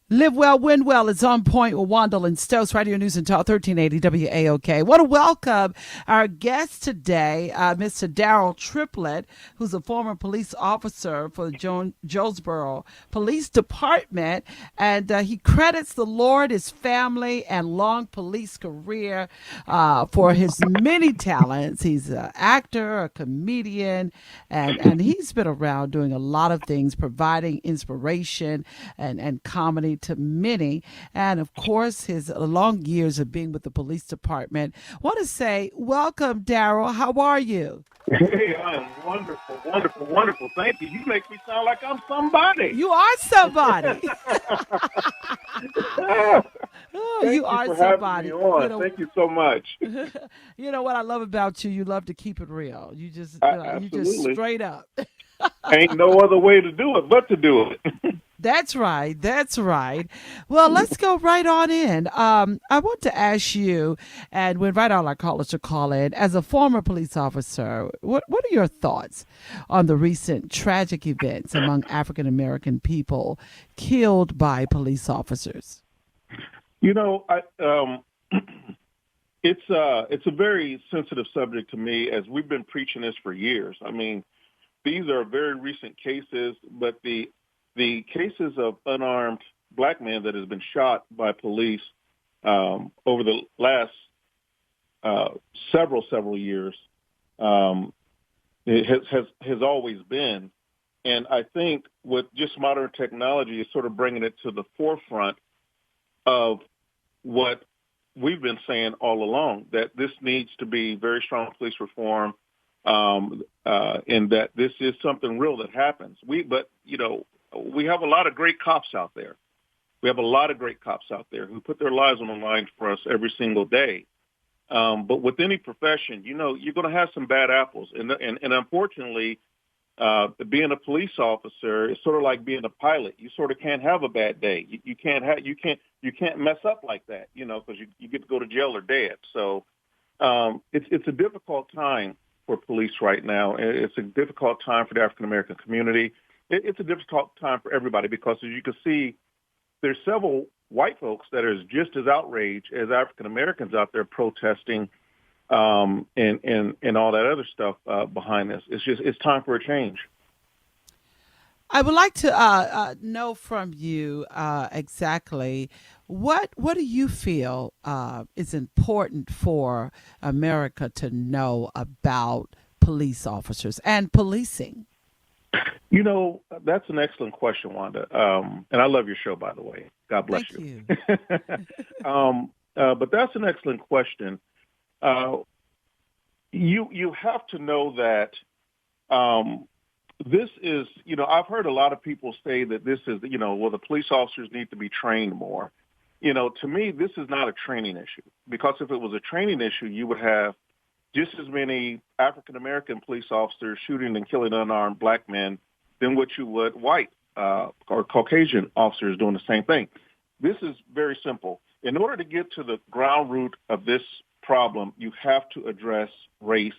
Live well, win well. It's on point with Juandolyn Stokes, Radio News and Talk 1380 WAOK. Want to welcome our guest today, Mr. Daryll Triplett, who's a former police officer for the Jonesboro Police Department. And he credits the Lord, his family, and long police career for his many talents. He's an actor, a comedian, and he's been around doing a lot of things, providing inspiration and comedy to many, and of course his long years of being with the police department. Want to say welcome, Daryll. How are you? Hey, I'm wonderful, wonderful, wonderful. Thank you. You make me sound like I'm somebody. You are somebody. Oh, Thank you you are for having somebody. me on. Thank you so much. You know what I love about you? You love to keep it real. You just Absolutely. straight up. Ain't no other way to do it but to do it. That's right. That's right. Well, let's go right on in. I want to ask you, and we invite all our callers to call in. As a former police officer, what are your thoughts on the recent tragic events among African American people killed by police officers? You know, it's a very sensitive subject to me, as we've been preaching this for years. I mean, these are very recent cases, but the cases of unarmed black men that has been shot by police over the last several years, it has always been. And I think with just modern technology, is sort of bringing it to the forefront of what we've been saying all along, that this needs to be very strong police reform, and that this is something real that happens. We have a lot of great cops out there. We have a lot of great cops out there who put their lives on the line for us every single day. But with any profession, you're going to have some bad apples. And unfortunately, being a police officer is sort of like being a pilot. You sort of can't have a bad day. You can't mess up like that, because you get to go to jail or dead. So it's a difficult time for police right now. It's a difficult time for the African American community. It's a difficult time for everybody, because as you can see, there's several white folks that are just as outraged as African Americans out there protesting, and all that other stuff behind this. It's time for a change. I would like to know from you exactly what do you feel is important for America to know about police officers and policing? That's an excellent question, Wanda. And I love your show, by the way. God bless Thank you. But that's an excellent question. You have to know that this is, I've heard a lot of people say that this is, the police officers need to be trained more. To me, this is not a training issue, because if it was a training issue, you would have just as many African-American police officers shooting and killing unarmed black men than what you would white or Caucasian officers doing the same thing. This is very simple. In order to get to the ground root of this problem, you have to address race.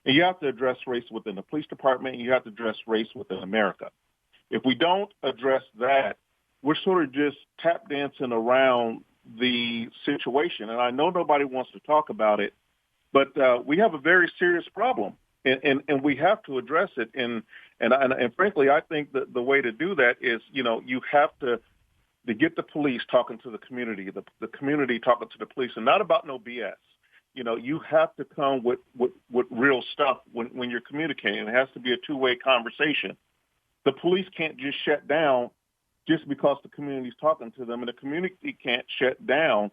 And you have to address race within the police department, and you have to address race within America. If we don't address that, we're sort of just tap dancing around the situation. And I know nobody wants to talk about it, but we have a very serious problem, and we have to address it. And frankly, I think that the way to do that is, you have to get the police talking to the community, the community talking to the police, and not about no BS. You have to come with real stuff when you're communicating. It has to be a two-way conversation. The police can't just shut down just because the community's talking to them, and the community can't shut down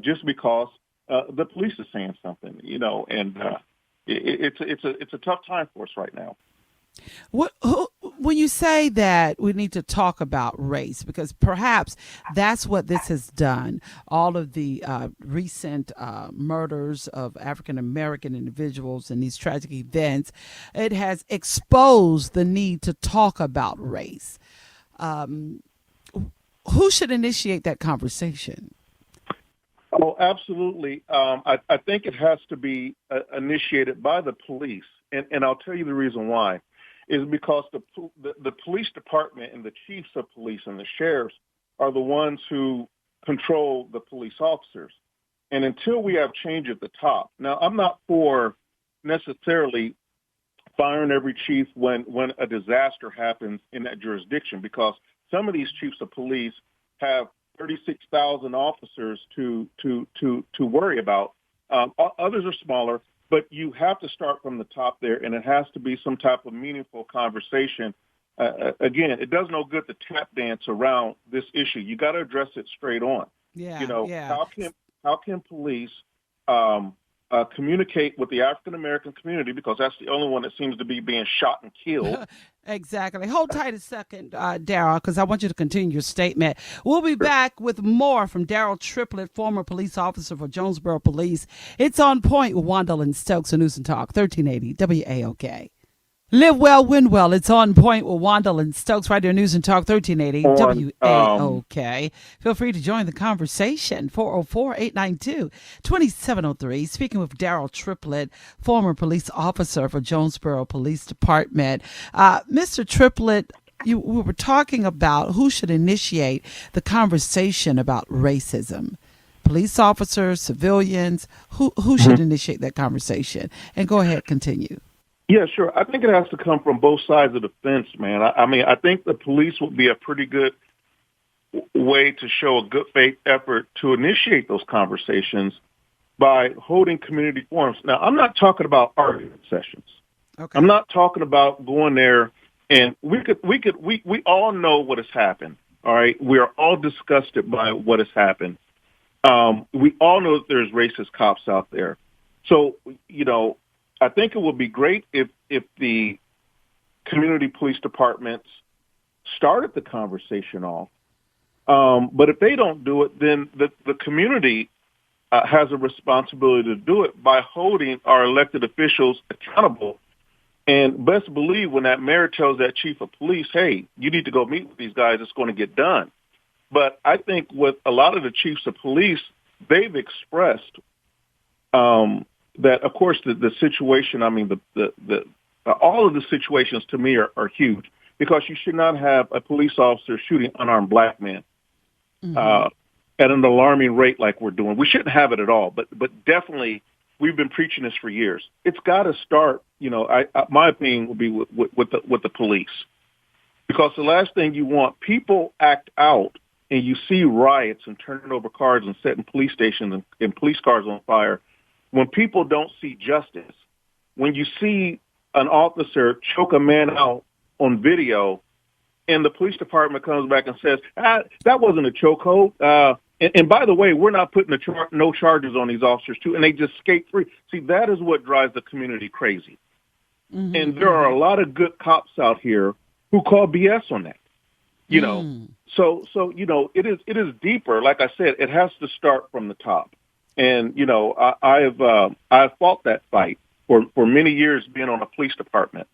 just because the police is saying something. And it's a tough time for us right now. When you say that we need to talk about race, because perhaps that's what this has done, all of the recent murders of African American individuals and these tragic events, it has exposed the need to talk about race. Who should initiate that conversation? Oh, absolutely. I think it has to be initiated by the police, and I'll tell you the reason why. Is because the police department and the chiefs of police and the sheriffs are the ones who control the police officers. And until we have change at the top, now I'm not for necessarily firing every chief when a disaster happens in that jurisdiction, because some of these chiefs of police have 36,000 officers to worry about. Others are smaller, but you have to start from the top there, and it has to be some type of meaningful conversation. Again, it does no good to tap dance around this issue. You got to address it straight on. Yeah, You know, yeah. how can police communicate with the African American community, because that's the only one that seems to be being shot and killed? Exactly. Hold tight a second, Daryl, because I want you to continue your statement. We'll be back with more from Daryll Triplett, former police officer for Jonesboro Police. It's On Point with Juandolyn Stokes on News and Talk, 1380 WAOK. Live well, win well. It's On Point with Juandolyn Stokes, right here, News and Talk, 1380 WAOK. Feel free to join the conversation, 404-892-2703. Speaking with Daryll Triplett, former police officer for Jonesboro Police Department. Mr. Triplett, we were talking about who should initiate the conversation about racism. Police officers, civilians, who should initiate that conversation? And go ahead, continue. Yeah, sure. I think it has to come from both sides of the fence, man. I mean, I think the police would be a pretty good way to show a good faith effort to initiate those conversations by holding community forums. Now, I'm not talking about argument sessions. Okay. I'm not talking about going there and we all know what has happened. All right. We are all disgusted by what has happened. We all know that there's racist cops out there. So, you know, I think it would be great if the community police departments started the conversation off. But if they don't do it, then the community has a responsibility to do it by holding our elected officials accountable. And best believe when that mayor tells that chief of police, hey, you need to go meet with these guys, it's going to get done. But I think with a lot of the chiefs of police, they've expressed that, of course, the situation, I mean, all of the situations to me are huge, because you should not have a police officer shooting unarmed black men at an alarming rate like we're doing. We shouldn't have it at all, but definitely we've been preaching this for years. It's got to start, you know, my opinion would be with the police, because the last thing you want, people act out and you see riots and turning over cars and setting police stations and police cars on fire. When people don't see justice, when you see an officer choke a man out on video and the police department comes back and says, that wasn't a chokehold. And by the way, we're not putting no charges on these officers, too, and they just skate free. See, that is what drives the community crazy. And there are a lot of good cops out here who call BS on that. You know, so you know, it is deeper. Like I said, it has to start from the top. And, you know, I've fought that fight for many years being on a police department.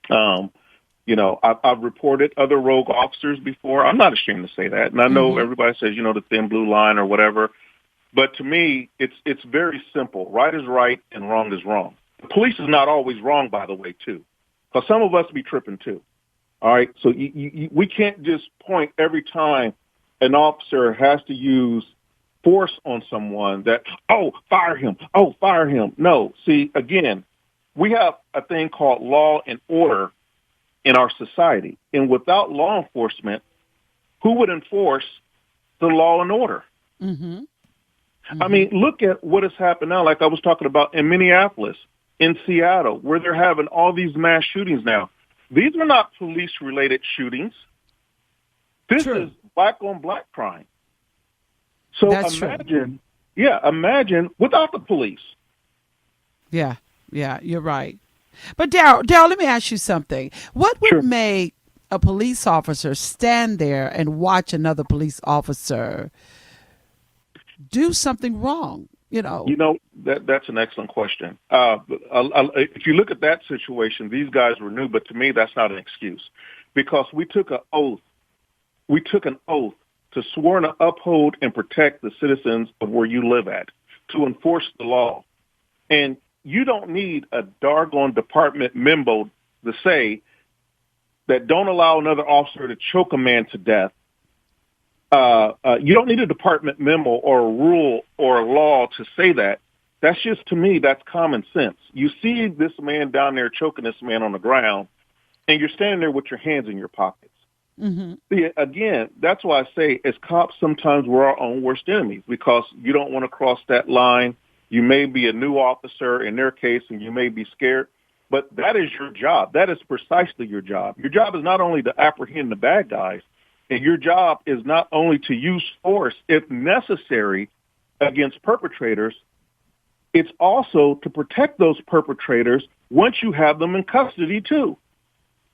You know, I've reported other rogue officers before. I'm not ashamed to say that. And I know everybody says, you know, the thin blue line or whatever. But to me, it's very simple. Right is right and wrong is wrong. The police is not always wrong, by the way, too, because some of us be tripping, too. All right. So we can't just point every time an officer has to use force on someone that, oh, fire him. Oh, fire him. No. See, again, we have a thing called law and order in our society. And without law enforcement, who would enforce the law and order? I mean, look at what has happened now, like I was talking about in Minneapolis, in Seattle, where they're having all these mass shootings now. These are not police-related shootings. This is black-on-black crime. So imagine without the police. Yeah, you're right. But Daryl, let me ask you something. What would make a police officer stand there and watch another police officer do something wrong? You know, that's an excellent question. If you look at that situation, these guys were new, but to me, that's not an excuse, because we took an oath. We took an oath to sworn to uphold and protect the citizens of where you live at, to enforce the law. And you don't need a doggone department memo to say that don't allow another officer to choke a man to death You don't need a department memo or a rule or a law to say that. That's just, to me, that's common sense. You see this man down there choking this man on the ground, and you're standing there with your hands in your pockets. Mm-hmm. See, again, that's why I say as cops, sometimes we're our own worst enemies because you don't want to cross that line. You may be a new officer in their case, and you may be scared, but that is your job. That is precisely your job. Your job is not only to apprehend the bad guys, and your job is not only to use force if necessary against perpetrators, it's also to protect those perpetrators once you have them in custody, too.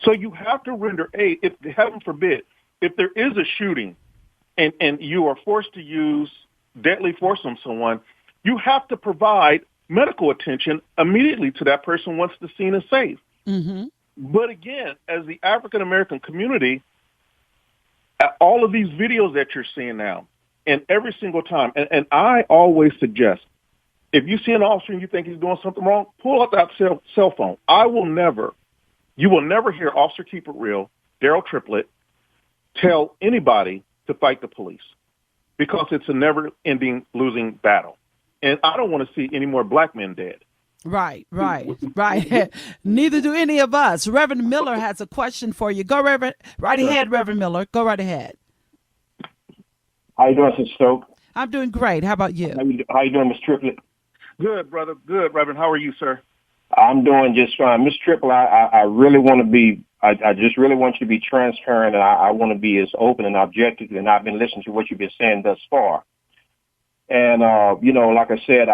So you have to render aid. If, heaven forbid, if there is a shooting and you are forced to use deadly force on someone, you have to provide medical attention immediately to that person once the scene is safe. Mm-hmm. But again, as the African-American community, all of these videos that you're seeing now, and every single time, and I always suggest, if you see an officer and you think he's doing something wrong, pull out that cell phone. You will never hear Officer Keep It Real, Daryll Triplett, tell anybody to fight the police because it's a never-ending losing battle. And I don't want to see any more black men dead. Right. Neither do any of us. Reverend Miller has a question for you. Go, Reverend. Right ahead, Reverend Miller. Go right ahead. How you doing, Sister Stokes? I'm doing great. How about you? How you doing, Miss Triplett? Good, brother. Good, Reverend. How are you, sir? I'm doing just fine. Miss Triplett, I really want to be, I just really want you to be transparent, and I want to be as open and objective, and I've been listening to what you've been saying thus far. And, like I said,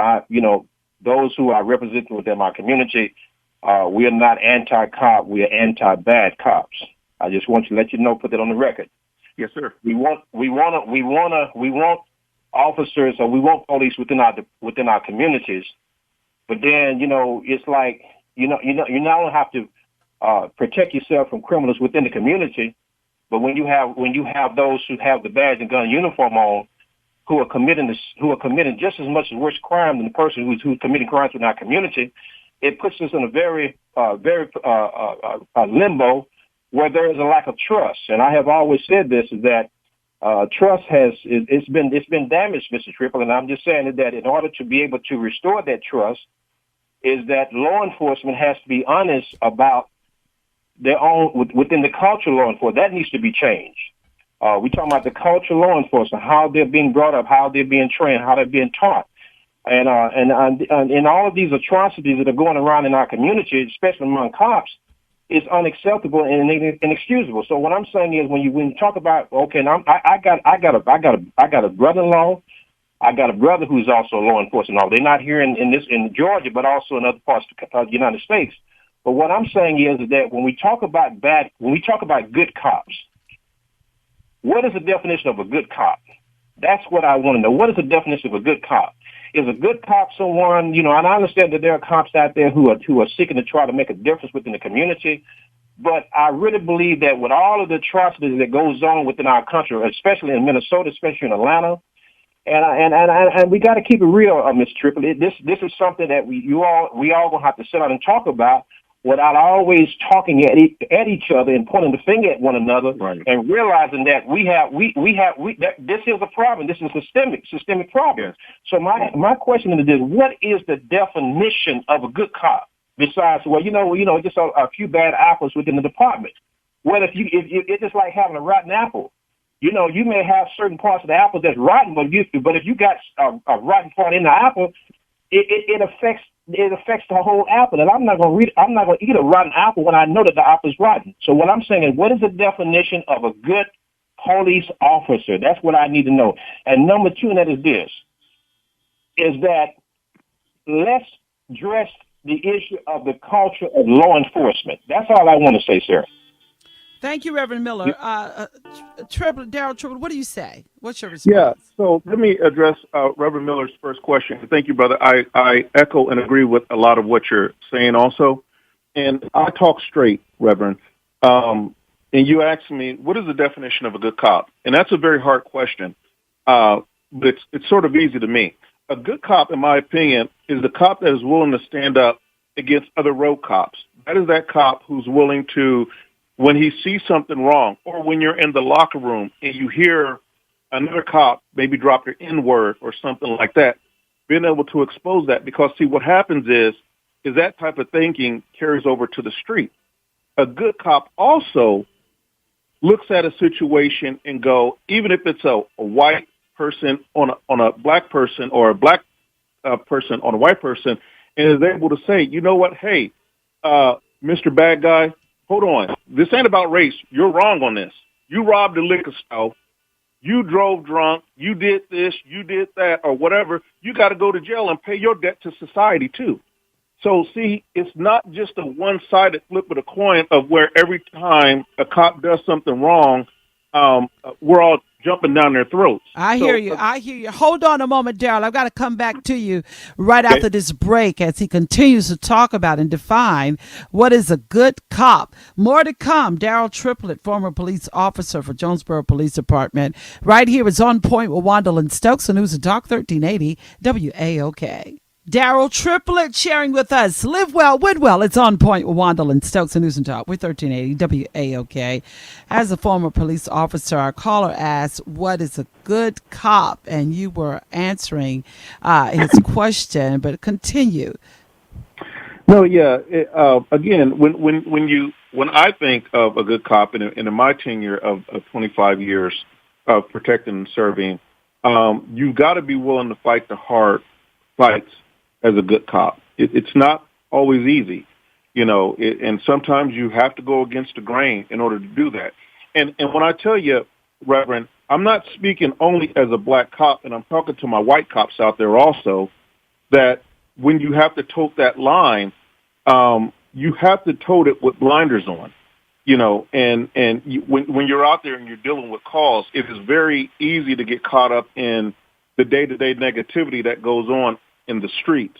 those who I represent within my community, we are not anti-cop, we are anti-bad cops. I just want to let you know, put that on the record. Yes, sir. We want officers, or we want police within our communities. But then, it's like, you not only have to protect yourself from criminals within the community, but when you have those who have the badge and gun uniform on, who are committing just as much as worse crime than the person who's committing crimes in our community, it puts us in a very limbo where there is a lack of trust. And I have always said this, is that trust it's been damaged, Mr. Triplett, and I'm just saying that in order to be able to restore that trust, is that law enforcement has to be honest about their own within the culture of law enforcement. That needs to be changed. We're talking about the culture of law enforcement, how they're being brought up, how they're being trained, how they're being taught, and all of these atrocities that are going around in our community, especially among cops, is unacceptable and inexcusable. So what I'm saying is, when you talk about, okay, and I got a brother-in-law, I got a brother who's also law enforcement. They're not here in Georgia, but also in other parts of the United States. But what I'm saying is that when we talk about good cops, what is the definition of a good cop? That's what I want to know. What is the definition of a good cop? Is a good cop someone, and I understand that there are cops out there who are seeking to try to make a difference within the community, but I really believe that with all of the atrocities that goes on within our country, especially in Minnesota, especially in Atlanta, and we got to keep it real, Ms. Triplett. This is something that we all gonna have to sit down and talk about, without always talking at each other and pointing the finger at one another, right, and realizing that this is a problem. This is a systemic problem. Yes. So my question is this: what is the definition of a good cop? Besides, just a few bad apples within the department. Well, if it's just like having a rotten apple. You may have certain parts of the apple that's rotten, but if you got a rotten part in the apple, it affects the whole apple. And I'm not going to eat a rotten apple when I know that the apple is rotten. So what I'm saying is, what is the definition of a good police officer? That's what I need to know. And number two, and that is this: is that let's address the issue of the culture of law enforcement. That's all I want to say, sir. Thank you, Reverend Miller. Daryll Triplett, what do you say? What's your response? Yeah, so let me address Reverend Miller's first question. Thank you, brother. I echo and agree with a lot of what you're saying also. And I talk straight, Reverend. And you asked me, what is the definition of a good cop? And that's a very hard question, but it's sort of easy to me. A good cop, in my opinion, is the cop that is willing to stand up against other road cops. That is that cop who's willing to, when he sees something wrong, or when you're in the locker room and you hear another cop maybe dropped an N-word or something like that, being able to expose that. Because, see, what happens is that type of thinking carries over to the street. A good cop also looks at a situation and go, even if it's a white person on a black person, or a black person on a white person, and is able to say, you know what, hey, Mr. Bad Guy, hold on. This ain't about race. You're wrong on this. You robbed a liquor store. You drove drunk. You did this. You did that, or whatever. You got to go to jail and pay your debt to society, too. So, see, it's not just a one-sided flip of the coin of where every time a cop does something wrong, we're all jumping down their throats. I hear you. I hear you. Hold on a moment, Daryll. I've got to come back to you right after this break as he continues to talk about and define what is a good cop. More to come. Daryll Triplett, former police officer for Jonesboro Police Department. Right here is On Point with Juandolyn Stokes on News and Talk 1380 WAOK. Daryll Triplett sharing with us. Live well, win well. It's On Point with Juandolyn Stokes and News and Talk. We're 1380 WAOK. As a former police officer, our caller asked, what is a good cop? And you were answering his question, but continue. No, yeah. Again, when I think of a good cop, and in my tenure of 25 years of protecting and serving, you've got to be willing to fight the hard fights as a good cop. It's not always easy, and sometimes you have to go against the grain in order to do that. And when I tell you, Reverend, I'm not speaking only as a black cop, and I'm talking to my white cops out there also, that when you have to tote that line, you have to tote it with blinders on, when you're out there and you're dealing with calls, it is very easy to get caught up in the day-to-day negativity that goes on in the streets.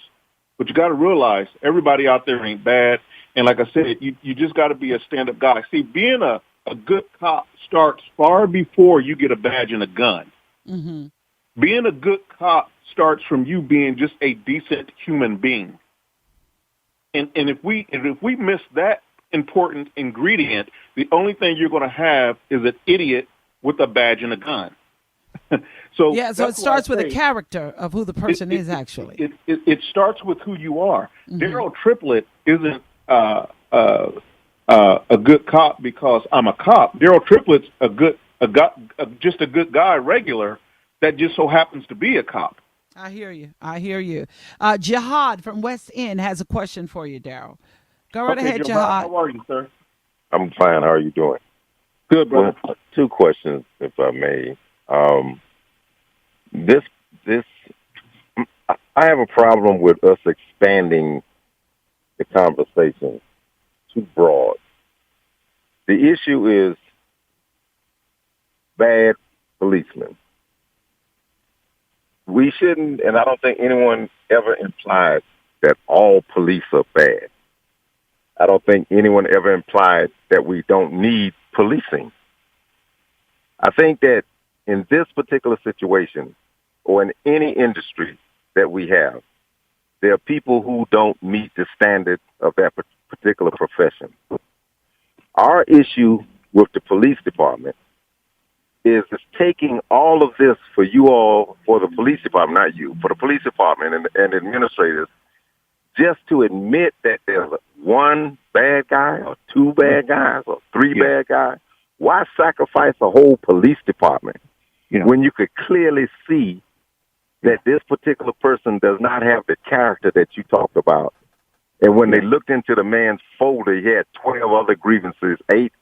But you got to realize everybody out there ain't bad. And like I said, you just got to be a stand-up guy. See, being a good cop starts far before you get a badge and a gun. Mm-hmm. Being a good cop starts from you being just a decent human being. And if we miss that important ingredient, the only thing you're going to have is an idiot with a badge and a gun. So it starts with the character of who the person is, actually. It starts with who you are. Mm-hmm. Daryll Triplett isn't a good cop because I'm a cop. Daryll Triplett's just a good guy, regular, that just so happens to be a cop. I hear you. Jihad from West End has a question for you, Daryll. Go right ahead, Jihad. How are you, sir? I'm fine. How are you doing? Good, brother. Well, two questions, if I may. I have a problem with us expanding the conversation too broad. The issue is bad policemen. We shouldn't, and I don't think anyone ever implied that all police are bad. I don't think anyone ever implied that we don't need policing. I think that in this particular situation, or in any industry that we have, there are people who don't meet the standard of that particular profession. Our issue with the police department is taking all of this for you all, for the police department, not you, for the police department and administrators, just to admit that there's one bad guy or two bad guys or three bad guys. Why sacrifice a whole police department when you could clearly see that this particular person does not have the character that you talked about? And when they looked into the man's folder, he had 12 other grievances, eight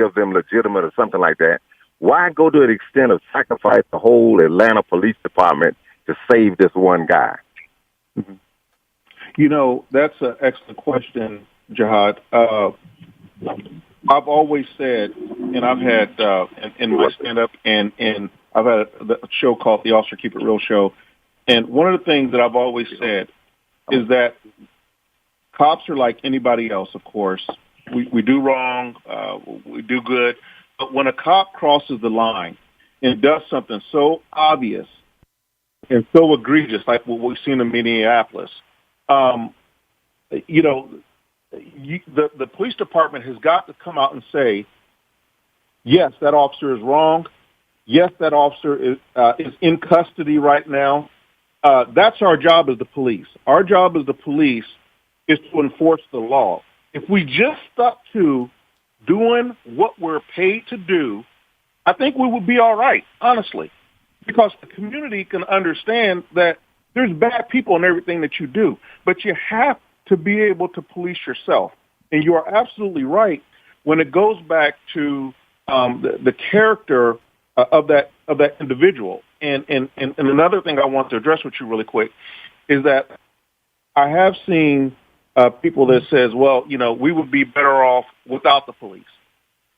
of them legitimate or something like that. Why go to the extent of sacrifice the whole Atlanta Police Department to save this one guy? Mm-hmm. That's an excellent question, Jihad. I've always said, and I've had in my stand-up, and I've had a show called The Officer Keep It Real Show, and one of the things that I've always said is that cops are like anybody else, of course. We do wrong, we do good, but when a cop crosses the line and does something so obvious and so egregious, like what we've seen in Minneapolis, the police department has got to come out and say, yes, that officer is wrong, Yes, that officer is in custody right now. That's our job as the police. Our job as the police is to enforce the law. If we just stuck to doing what we're paid to do, I think we would be all right, honestly, because the community can understand that there's bad people in everything that you do, but you have to be able to police yourself. And you are absolutely right when it goes back to the character of that individual. And another thing I want to address with you really quick is that I have seen people that says, well, we would be better off without the police.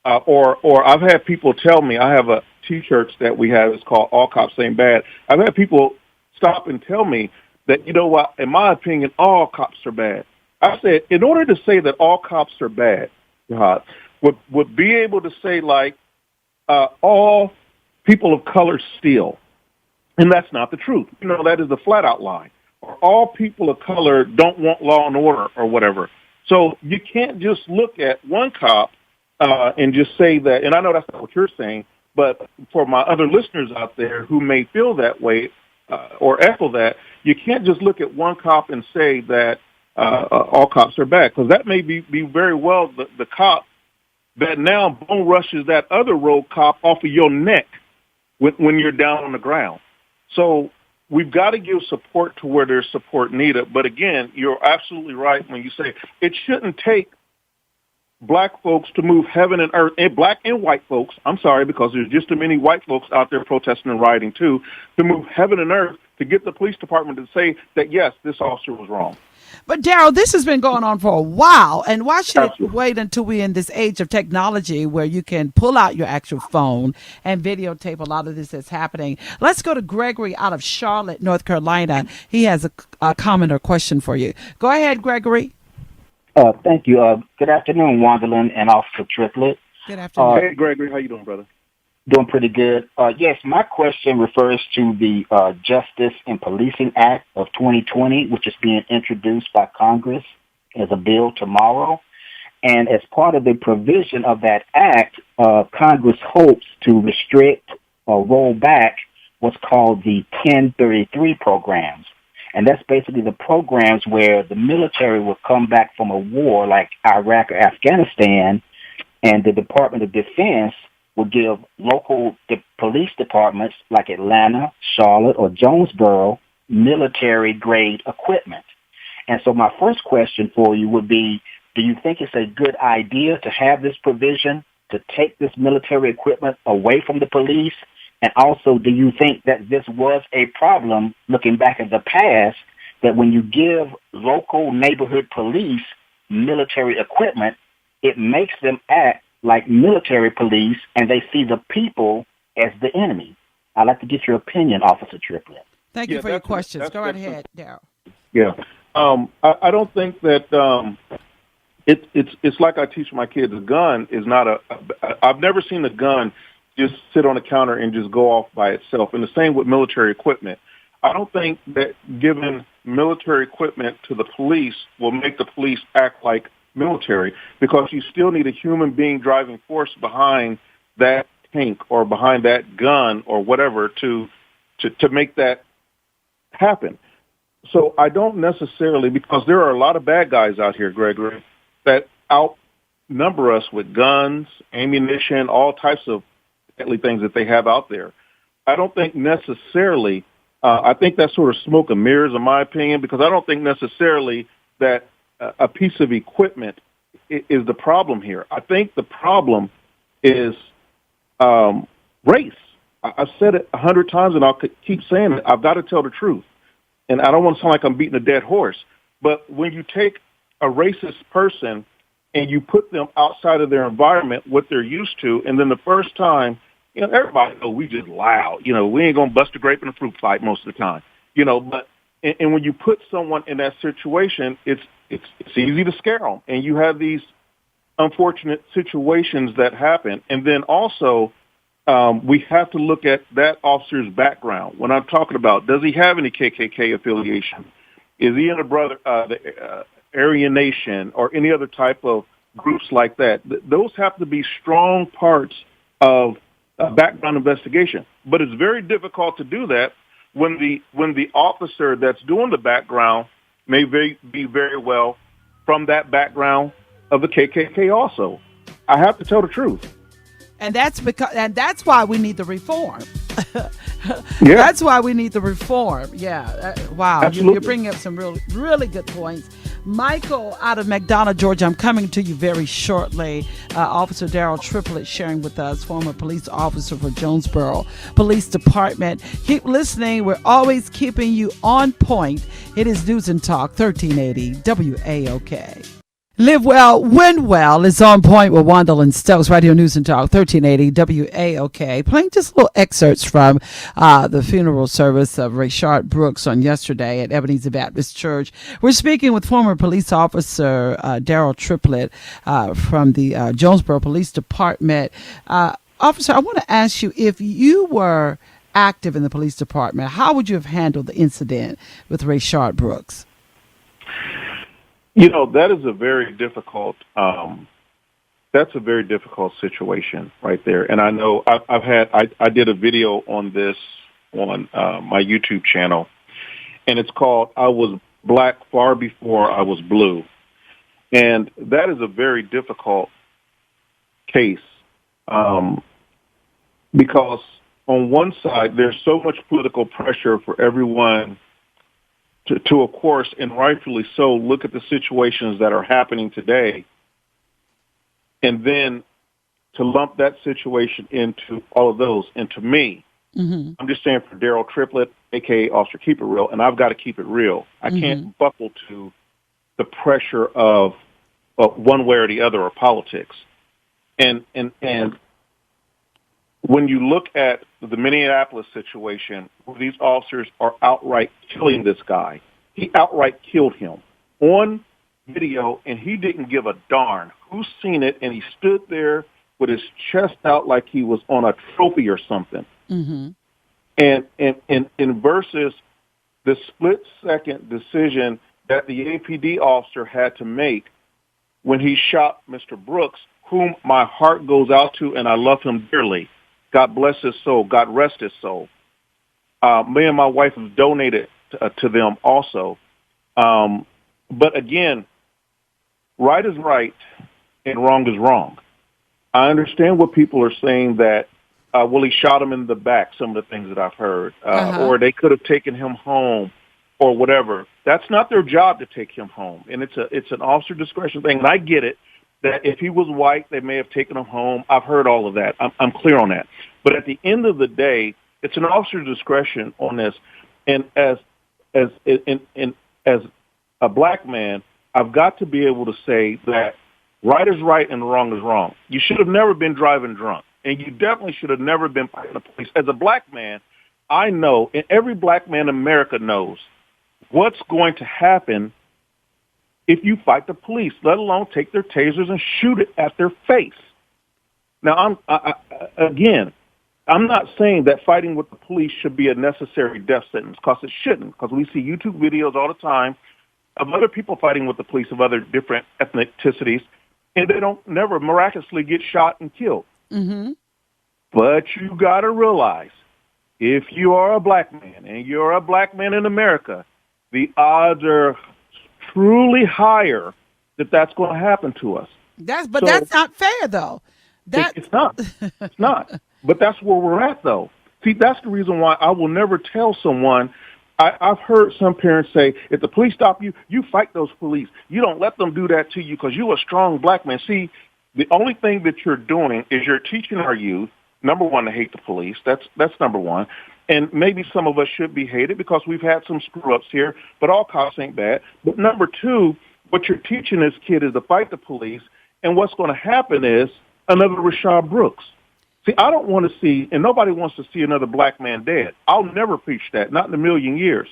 Or I've had people tell me, I have a T-shirt that we have, it's called All Cops Ain't Bad. I've had people stop and tell me that, you know what, in my opinion, all cops are bad. I said, in order to say that all cops are bad, would be able to say, like, all people of color steal. And that's not the truth. That is the flat-out lie. Or all people of color don't want law and order or whatever. So you can't just look at one cop and just say that, and I know that's not what you're saying, but for my other listeners out there who may feel that way or echo that, you can't just look at one cop and say that all cops are bad, because that may be very well the cop that now bone rushes that other road cop off of your neck when you're down on the ground. So we've got to give support to where there's support needed. But again, you're absolutely right when you say it shouldn't take black folks to move heaven and earth, and black and white folks, I'm sorry, because there's just too many white folks out there protesting and rioting too, to move heaven and earth to get the police department to say that, yes, this officer was wrong. But Daryll, this has been going on for a while, and why should Absolutely. it wait until we're in this age of technology where you can pull out your actual phone and videotape a lot of this that's happening? Let's go to Gregory out of Charlotte, North Carolina. He has a comment or question for you. Go ahead, Gregory. Thank you. Good afternoon, Juandolyn and Officer Triplett. Good afternoon. Hey, Gregory, how you doing, brother? Doing pretty good. Yes, my question refers to the Justice and Policing Act of 2020, which is being introduced by Congress as a bill tomorrow. And as part of the provision of that act, Congress hopes to restrict or roll back what's called the 1033 programs. And that's basically the programs where the military will come back from a war like Iraq or Afghanistan, and the Department of Defense will give local police departments like Atlanta, Charlotte, or Jonesboro military-grade equipment. And so my first question for you would be, do you think it's a good idea to have this provision to take this military equipment away from the police? And also, do you think that this was a problem, looking back at the past, that when you give local neighborhood police military equipment, it makes them act like military police and they see the people as the enemy? I'd like to get your opinion, Officer Triplett. Thank you for your questions. Go right ahead, Daryll. Yeah. I don't think that it's like I teach my kids, a gun is not I've never seen a gun just sit on the counter and just go off by itself. And the same with military equipment. I don't think that giving military equipment to the police will make the police act like military, because you still need a human being driving force behind that tank or behind that gun or whatever to make that happen. So I don't necessarily, because there are a lot of bad guys out here, Gregory, that outnumber us with guns, ammunition, all types of deadly things that they have out there. I don't think necessarily, I think that's sort of smoke and mirrors in my opinion, because I don't think necessarily that a piece of equipment is the problem here. I think the problem is race. I've said it 100 times and I'll keep saying it. I've got to tell the truth. And I don't want to sound like I'm beating a dead horse, but when you take a racist person and you put them outside of their environment, what they're used to, and then the first time, everybody knows we just loud. We ain't going to bust a grape in a fruit fight most of the time. But and when you put someone in that situation, it's easy to scare them. And you have these unfortunate situations that happen. And then also, we have to look at that officer's background. When I'm talking about, does he have any KKK affiliation? Is he in the Aryan Nation or any other type of groups like that? Those have to be strong parts of a background investigation. But it's very difficult to do that when the officer that's doing the background may be very well from that background of the KKK also. I have to tell the truth. And that's why we need the reform. Yeah. That's why we need the reform. Yeah. Wow. Absolutely. You're bringing up some really good points. Michael out of McDonough, Georgia, I'm coming to you very shortly. Officer Daryll Triplett sharing with us, former police officer for Jonesboro Police Department. Keep listening. We're always keeping you on point. It is News and Talk 1380 WAOK. Live well, win well is on point with Juandolyn Stokes, Radio News and Talk 1380 WAOK. Playing just little excerpts from the funeral service of Rayshard Brooks on yesterday at Ebenezer Baptist Church. We're speaking with former police officer Daryll Triplett from the Jonesboro Police Department. Officer, I want to ask you, if you were active in the police department, how would you have handled the incident with Rayshard Brooks? You know, that is a very difficult. That's a very difficult situation right there. And I know I did a video on this on my YouTube channel, and it's called "I Was Black Far Before I Was Blue," and that is a very difficult case because on one side there's so much political pressure for everyone to, of course, and rightfully so, look at the situations that are happening today, and then to lump that situation into all of those. And to me, I'm just saying for Daryll Triplett, a.k.a. Officer Keep It Real, and I've got to keep it real. I can't buckle to the pressure of one way or the other or politics. And when you look at the Minneapolis situation, where these officers are outright killing this guy, he outright killed him on video, and he didn't give a darn who's seen it, and he stood there with his chest out like he was on a trophy or something. And versus the split-second decision that the APD officer had to make when he shot Mr. Brooks, whom my heart goes out to, and I love him dearly. God bless his soul. God rest his soul. Me and my wife have donated to them also. But again, right is right and wrong is wrong. I understand what people are saying that, well, he shot him in the back, some of the things that I've heard, or they could have taken him home or whatever. That's not their job to take him home. And it's an officer discretion thing. And I get it. That if he was white, they may have taken him home. I've heard all of that. I'm clear on that. But at the end of the day, it's an officer's discretion on this. And as a black man, I've got to be able to say that right is right and wrong is wrong. You should have never been driving drunk, and you definitely should have never been fighting the police. As a black man, I know, and every black man in America knows, what's going to happen if you fight the police, let alone take their tasers and shoot it at their face. Now, I'm not saying that fighting with the police should be a necessary death sentence, because it shouldn't, because we see YouTube videos all the time of other people fighting with the police of other different ethnicities, and they don't never miraculously get shot and killed. But you got to realize, if you are a black man, and you're a black man in America, the odds are truly higher that that's going to happen to us. That's not fair, though. It's not. It's not. But that's where we're at, though. See, that's the reason why I will never tell someone. I've heard some parents say, if the police stop you, you fight those police. You don't let them do that to you because you're a strong black man. See, the only thing that you're doing is you're teaching our youth, number one, to hate the police. That's number one. And maybe some of us should be hated because we've had some screw-ups here, but all cops ain't bad. But number two, what you're teaching this kid is to fight the police, and what's going to happen is another Rayshard Brooks. See, I don't want to see, and nobody wants to see another black man dead. I'll never preach that, not in a million years.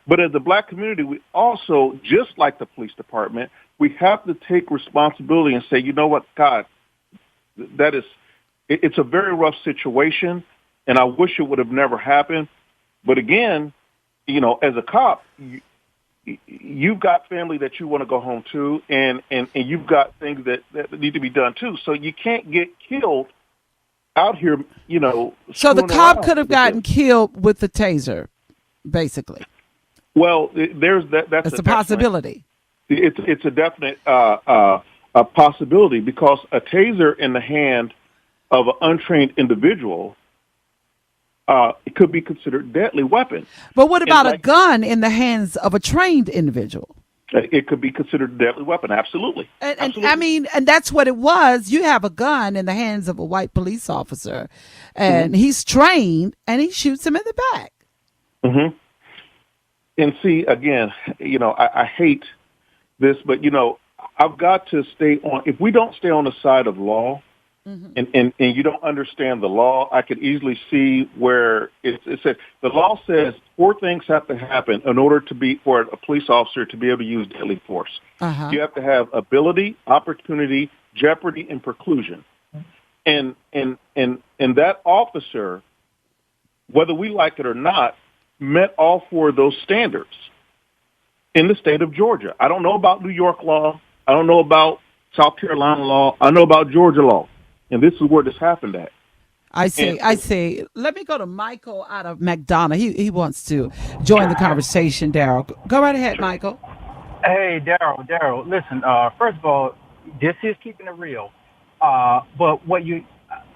But as the black community, we also, just like the police department, we have to take responsibility and say, you know what, God, it's a very rough situation, and I wish it would have never happened. But again, you know, as a cop, you've got family that you want to go home to, and you've got things that need to be done too. So you can't get killed out here, So the screwing cop around could have with gotten this. killed with the taser, basically. Well, there's that. That's It's a possibility. It's a definite a possibility because a taser in the hand of an untrained individual, it could be considered a deadly weapon. But what about a like, gun in the hands of a trained individual? It could be considered a deadly weapon. Absolutely. And Absolutely. I mean, and that's what it was. You have a gun in the hands of a white police officer, and he's trained, and he shoots him in the back. Mm-hmm. And see, again, I hate this, but I've got to stay on. If we don't stay on the side of law, and you don't understand the law, I could easily see where it says the law says 4 things have to happen in order for a police officer to be able to use deadly force. Uh-huh. You have to have ability, opportunity, jeopardy, and preclusion. And that officer, whether we like it or not, met all 4 of those standards in the state of Georgia. I don't know about New York law. I don't know about South Carolina law. I know about Georgia law. And this is where this happened at. I see. Let me go to Michael out of McDonough. He wants to join the conversation, Daryl. Go right ahead, Michael. Hey, Daryl, listen, first of all, this is keeping it real. But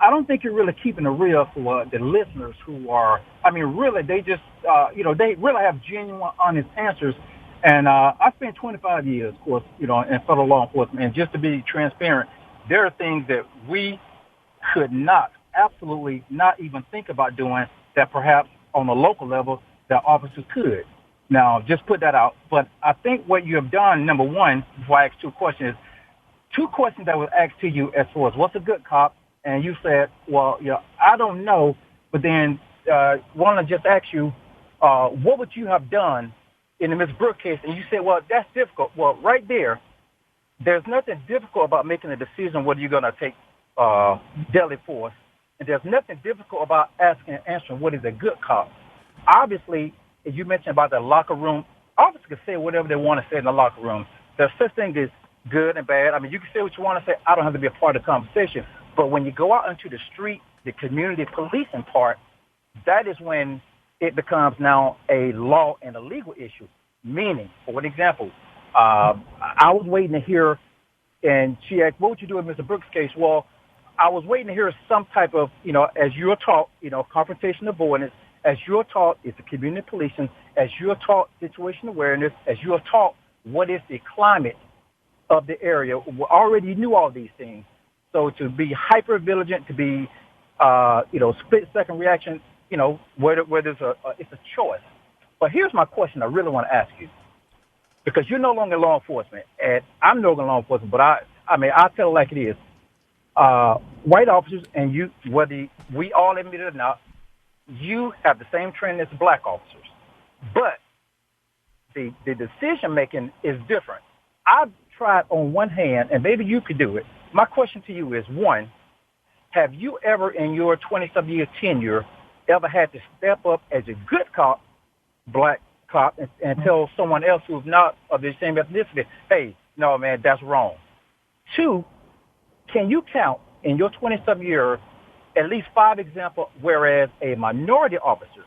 I don't think you're really keeping it real for the listeners who are, really, they just, they really have genuine, honest answers. And I spent 25 years, of course, in federal law enforcement. And just to be transparent, there are things that we could absolutely not even think about doing that perhaps on a local level that officers could. Now, just put that out. But I think what you have done, number one, before I ask 2 questions, 2 questions that were asked to you as far as what's a good cop, and you said, well, I don't know, but then want to just ask you, what would you have done in the Miss Brooke case? And you said, well, that's difficult. Well, right there's nothing difficult about making a decision whether you're going to take deadly force, and there's nothing difficult about asking and answering what is a good cop. Obviously, as you mentioned about the locker room, officers can say whatever they want to say in the locker room. There's such thing as good and bad. You can say what you want to say. I don't have to be a part of the conversation. But when you go out into the street, the community policing part, that is when it becomes now a law and a legal issue. Meaning, for example, I was waiting to hear, and she asked, what would you do in Mr. Brooks' case? Well, I was waiting to hear some type of, as you're taught, confrontation avoidance, as you're taught, it's a community policing, as you're taught situation awareness, as you're taught what is the climate of the area. We already knew all these things. So to be hyper vigilant, to be, split second reaction, where there's it's a choice. But here's my question I really want to ask you, because you're no longer law enforcement, and I'm no longer law enforcement, but I'll tell it like it is. White officers and you, whether we all admit it or not, you have the same training as black officers. But the decision making is different. I've tried on one hand, and maybe you could do it. My question to you is, one, have you ever in your 20-some year tenure ever had to step up as a good cop, black cop, and tell someone else who's not of the same ethnicity, hey, no, man, that's wrong? 2, can you count in your 20-some year at least 5 examples whereas a minority officer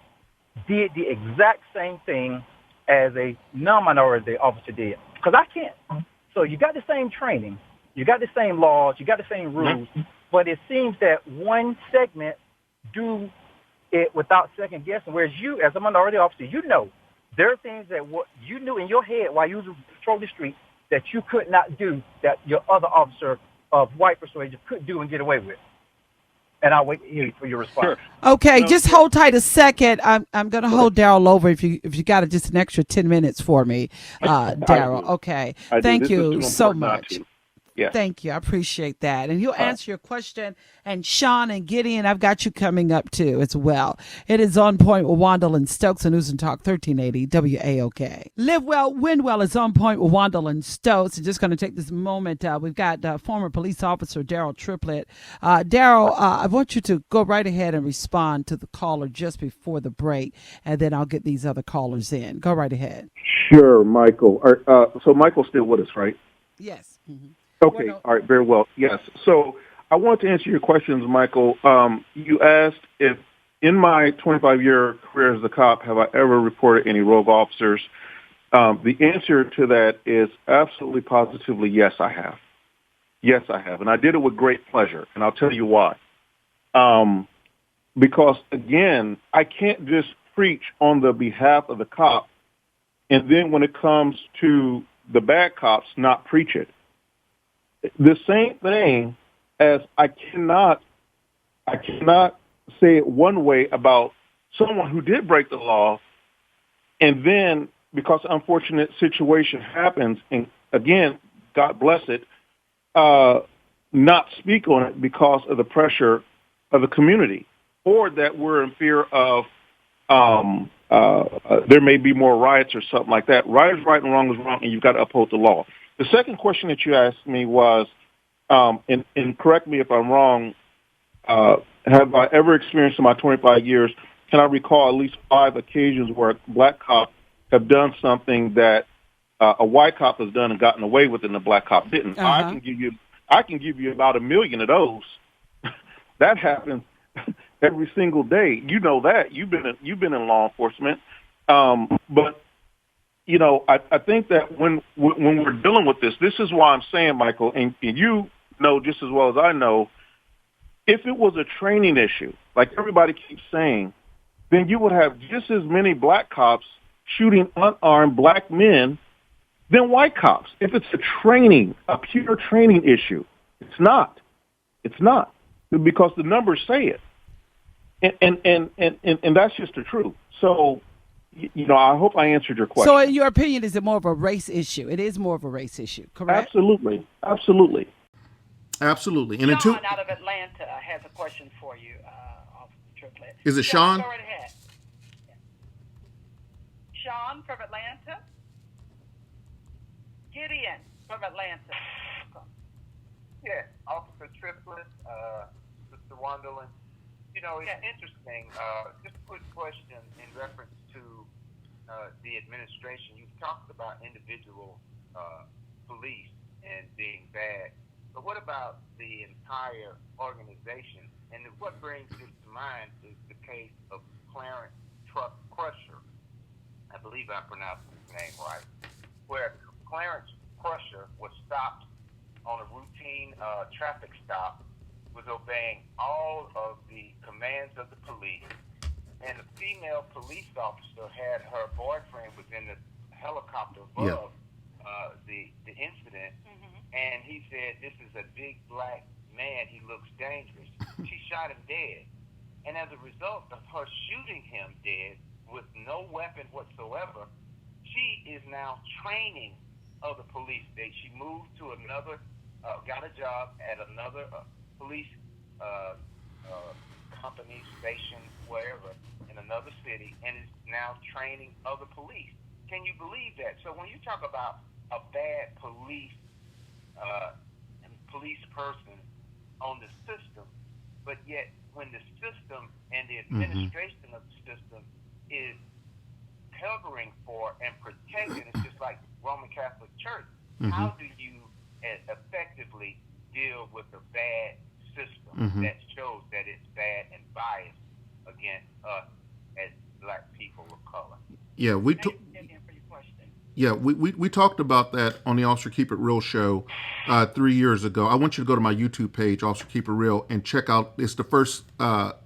did the exact same thing as a non-minority officer did? Because I can't. So you got the same training, you got the same laws, you got the same rules, but it seems that one segment do it without second guessing, whereas you, as a minority officer, there are things that what you knew in your head while you was patrolling the street that you could not do that your other officer of white persuasion could do and get away with. And I'll wait here for your response. Sure. Okay, just hold tight a second. I'm going to hold Daryl over if you got just an extra 10 minutes for me, Daryl. Okay, thank you so much. Yeah. Thank you. I appreciate that. And he'll answer your question. And Sean and Gideon, I've got you coming up too as well. It is On Point with Juandolyn Stokes on News and Talk 1380 WAOK. Live Well, Win Well is On Point with Juandolyn Stokes. I'm just going to take this moment. We've got former police officer Daryll Triplett. Daryl, I want you to go right ahead and respond to the caller just before the break, and then I'll get these other callers in. Go right ahead. Sure, Michael. So Michael's still with us, right? Yes. Mm-hmm. Okay. All right. Very well. Yes. So I want to answer your questions, Michael. You asked if in my 25-year career as a cop, have I ever reported any rogue officers? The answer to that is absolutely positively yes, I have. Yes, I have. And I did it with great pleasure. And I'll tell you why. Because, again, I can't just preach on the behalf of the cop and then when it comes to the bad cops, not preach it. The same thing as I cannot say it one way about someone who did break the law and then because unfortunate situation happens, and again, God bless it, not speak on it because of the pressure of the community, or that we're in fear of there may be more riots or something like that. Right is right and wrong is wrong, and you've got to uphold the law. The second question that you asked me was, and correct me if I'm wrong, have I ever experienced in my 25 years, can I recall at least 5 occasions where a black cop have done something that a white cop has done and gotten away with it and a black cop didn't? Uh-huh. I can give you about 1 million of those. That happens every single day. You know that. You've been in law enforcement. But you know, I think that when we're dealing with this is why I'm saying, Michael, and you know just as well as I know, if it was a training issue, like everybody keeps saying, then you would have just as many black cops shooting unarmed black men than white cops. If it's a pure training issue, it's not. It's not, because the numbers say it, and that's just the truth. So, you know, I hope I answered your question. So, in your opinion, is it more of a race issue? It is more of a race issue, correct? Absolutely. And Sean out of Atlanta has a question for you, Officer Triplett. Is it Sean? Go right ahead. Sean from Atlanta. Gideon from Atlanta. Yeah, Officer Triplett, Mr. Juandolyn. You know, it's interesting. Just a quick question in reference to the administration. You've talked about individual police and being bad, but what about the entire organization? And what brings this to mind is the case of Clarence Crusher. I believe I pronounced his name right, where Clarence Crusher was stopped on a routine traffic stop, was obeying all of the commands of the police, and the female police officer had her boyfriend was in the helicopter above the incident, and he said, "This is a big black man, he looks dangerous." She shot him dead, and as a result of her shooting him dead with no weapon whatsoever, she is now training other police. She moved to another, got a job at another police company, station, wherever, in another city, and is now training other police. Can you believe that? So when you talk about a bad police person on the system, but yet when the system and the administration of the system is covering for and protecting, it's just like Roman Catholic Church. How do you effectively deal with a bad system that shows that it's bad and biased against us as black people of color? Yeah, we talked about that on the Officer Keep It Real show 3 years ago. I want you to go to my YouTube page, Officer Keep It Real, and check out. It's the first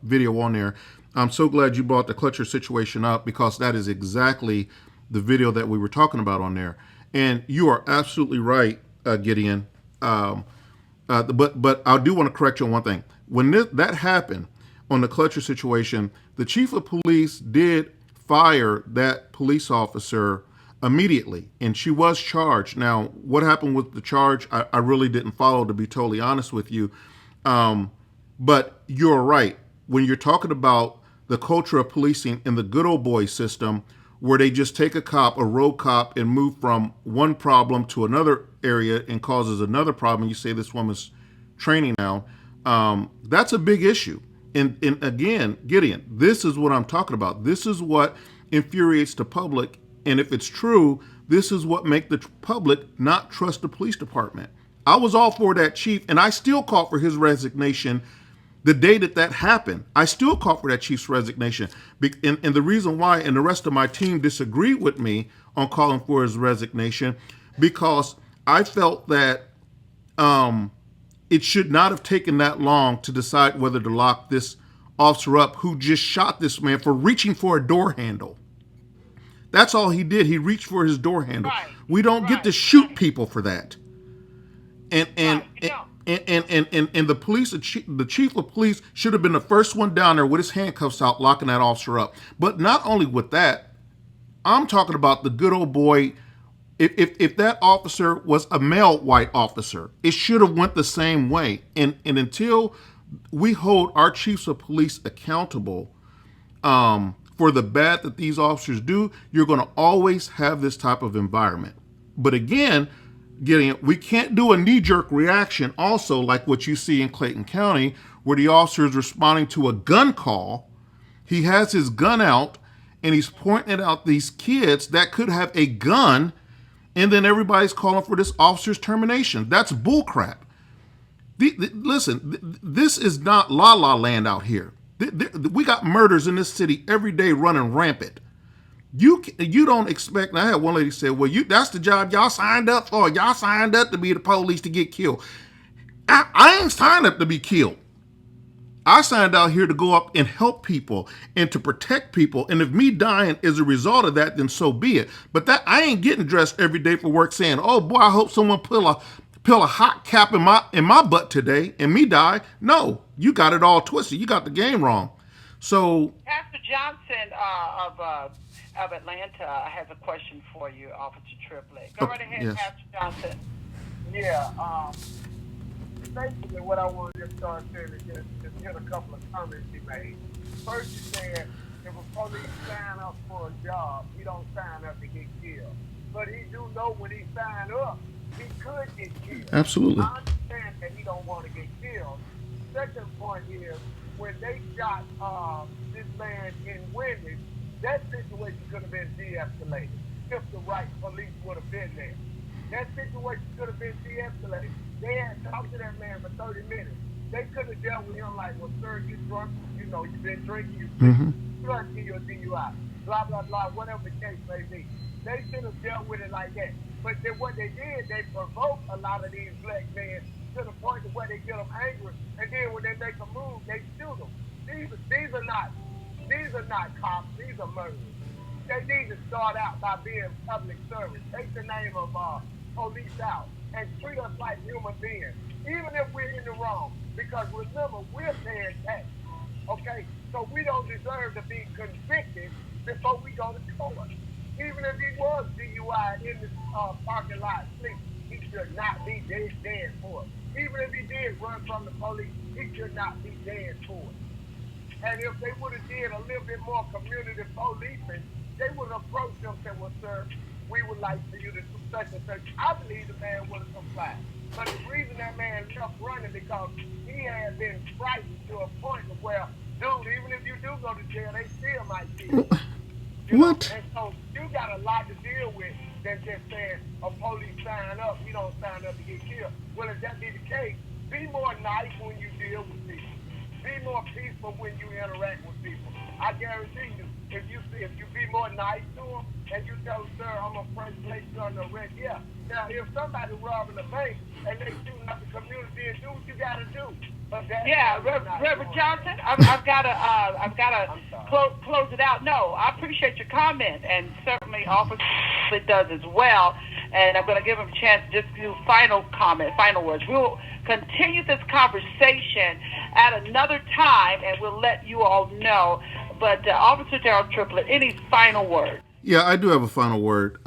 video on there. I'm so glad you brought the Clutcher situation up, because that is exactly the video that we were talking about on there. And you are absolutely right, Gideon. But I do want to correct you on one thing. When that happened on the Clutcher situation, the chief of police did fire that police officer immediately, and she was charged. Now, what happened with the charge, I really didn't follow, to be totally honest with you. But you're right. When you're talking about the culture of policing in the good old boy system, where they just take a cop, a rogue cop, and move from one problem to another area and causes another problem, you say this woman's training now, that's a big issue. And again, Gideon, this is what I'm talking about. This is what infuriates the public. And if it's true, this is what makes the public not trust the police department. I was all for that chief, and I still called for his resignation the day that happened. I still called for that chief's resignation. And the reason why, and the rest of my team disagreed with me on calling for his resignation, because I felt that it should not have taken that long to decide whether to lock this officer up who just shot this man for reaching for a door handle. That's all he did. He reached for his door handle. Right. We don't get to shoot people for that. And the police, the chief of police should have been the first one down there with his handcuffs out, locking that officer up. But not only with that, I'm talking about the good old boy. If that officer was a male white officer, it should have went the same way. And until we hold our chiefs of police accountable for the bad that these officers do, you're going to always have this type of environment. But again, we can't do a knee-jerk reaction also like what you see in Clayton County, where the officer is responding to a gun call. He has his gun out, and he's pointing out these kids that could have a gun, and then everybody's calling for this officer's termination. That's bullcrap. Listen, this is not La La Land out here. We got murders in this city every day running rampant. You don't expect. I had one lady say, "Well, that's the job y'all signed up for. Y'all signed up to be the police to get killed." I ain't signed up to be killed. I signed out here to go up and help people and to protect people. And if me dying is a result of that, then so be it. But that I ain't getting dressed every day for work saying, "Oh boy, I hope someone put a hot cap in my butt today and me die." No, you got it all twisted. You got the game wrong. So Pastor Johnson of Atlanta has a question for you, Officer Triplett. Go right ahead, yes. Pastor Johnson. Yeah, basically what I wanted to start saying is just hit a couple of comments he made. First, he said, if a police sign up for a job, he don't sign up to get killed. But he do know when he signed up, he could get killed. Absolutely. I understand that he don't want to get killed. Second point is, when they shot this man in Wendy's, that situation could have been de-escalated if the right police would have been there. That situation could have been de-escalated. They had talked to that man for 30 minutes. They could have dealt with him like, "Well, sir, you drunk, you've been drinking, you drunk in your DUI, blah, blah, blah," whatever the case may be. They should have dealt with it like that. But then what they did, they provoked a lot of these black men to the point where they get them angry, and then when they make a move, they shoot them. These are not cops. These are murderers. They need to start out by being public service. Take the name of police out and treat us like human beings, even if we're in the wrong. Because remember, we're paying tax. Okay, so we don't deserve to be convicted before we go to court. Even if he was DUI in the parking lot sleep, he should not be dead for it. Even if he did run from the police, he should not be dead for it. And if they would have did a little bit more community policing, they would have approached them and said, "Well, sir, we would like for you to do such and such." I believe the man would have complied. But the reason that man kept running because he had been frightened to a point of where, dude, even if you do go to jail, they still might kill you. What? And so you got a lot to deal with than just saying a police sign up, we don't sign up to get killed. Well, if that be the case, be more nice when you deal with people. Be more peaceful when you interact with people. I guarantee you, if you be more nice to them and you tell them, "Sir, I'm a place you on the rent," yeah. Now, if somebody robbing a bank and they shooting up the community, and do what you got to do. But Reverend Johnson, I've got to close it out. No, I appreciate your comment, and certainly Officer does as well. And I'm going to give him a chance to just do final words. We'll continue this conversation at another time, and we'll let you all know. But Officer Daryll Triplett, any final word? Yeah, I do have a final word.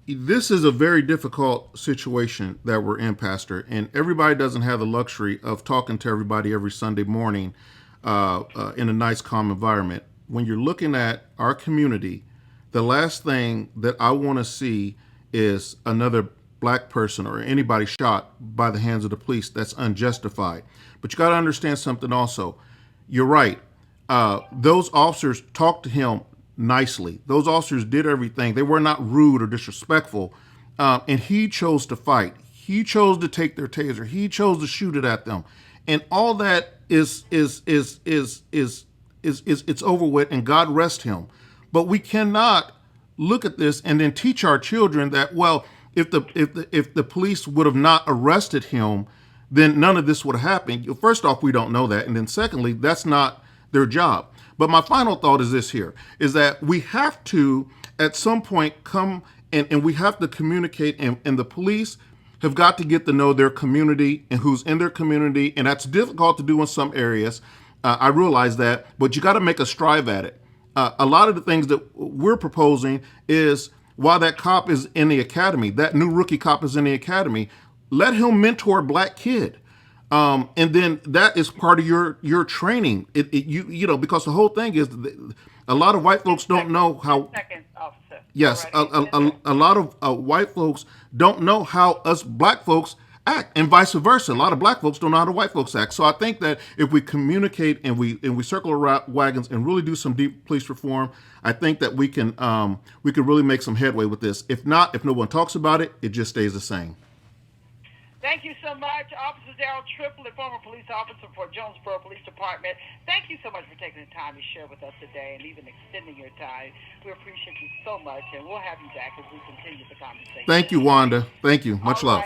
This is a very difficult situation that we're in, Pastor, and everybody doesn't have the luxury of talking to everybody every Sunday morning in a nice, calm environment. When you're looking at our community, the last thing that I want to see is another black person or anybody shot by the hands of the police. That's unjustified. But you got to understand something also. You're right. Those officers talked to him nicely. Those officers did everything. They were not rude or disrespectful. And he chose to fight. He chose to take their taser. He chose to shoot it at them, and all that is it's over with, and God rest him. But we cannot look at this and then teach our children that, well, if the police would have not arrested him, then none of this would have happened. First off, we don't know that, and then secondly, that's not their job. But my final thought is this here, is that we have to, at some point, come and we have to communicate, and the police have got to get to know their community and who's in their community, and that's difficult to do in some areas. I realize that, but you got to make a strive at it. A lot of the things that we're proposing is, while that cop is in the academy, that new rookie cop is in the academy, let him mentor a black kid. And then that is part of your training. You know, because the whole thing is, a lot of white folks don't know how. Yes, a lot of white folks don't know how us black folks act, and vice versa. A lot of black folks don't know how the white folks act. So I think that if we communicate and we circle around wagons and really do some deep police reform, I think that we can really make some headway with this. If not, if no one talks about it, it just stays the same. Thank you so much, Officer Daryll Triplett, former police officer for Jonesboro Police Department. Thank you so much for taking the time to share with us today and even extending your time. We appreciate you so much, and we'll have you back as we continue the conversation. Thank you, Wanda. Thank you. Much love.